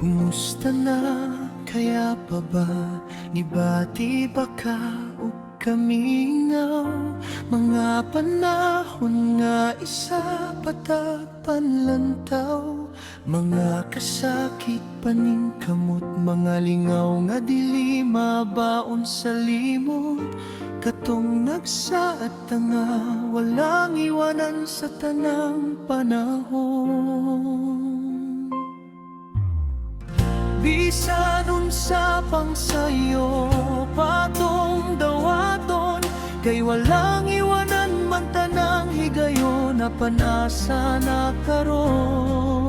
Kumusta na kaya pa ba? Nibati ba ka o kamingaw? Mga panahon nga isa patag panlantaw. Mga kasakit paning kamot, mga lingaw nga dili mabaon sa limot. Katong nagsaad nga walang iwanan sa tanang panahon. Bisan unsa pang sayo patong dawaton, kay walang iwanan man tanang higayon na panasa na karon.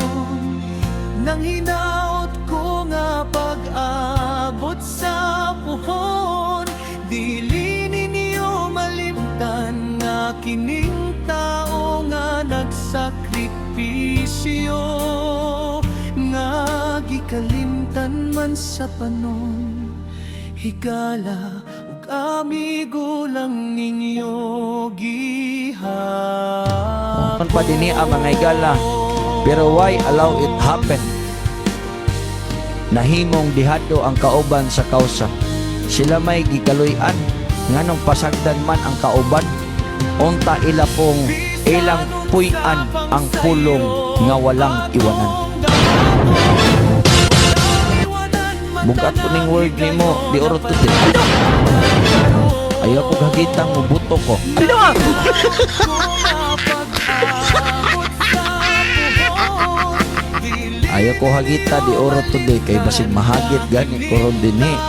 Nang hinaot ko nga pag-abot sa puhon, dili ninyo malimtan nga kining tao nga nagsakripisyo, nga gikalimtan man sa panon. Higala ug amigo lang ninyo gihapon. Pa dinhi ang mga higala, pero why allow it happen? Nahimong dihado ang kauban sa kausa. Sila may gikaluyan, nganong pasagdan man ang kauban. Unta ila pong ilang puy-an ang pulong nga walang iwanan. Bugat ko ning word nimo, di orot to din. Ayaw ko gagitang mo buto ko. Ayaw ko hagita di orot to di, kay basig mahagit gani ko ron din eh.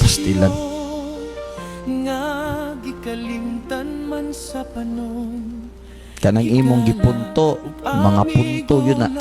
Pastilan. Nga gikalimtan man sa panon. Kanang imong gipunto, mga punto yun na.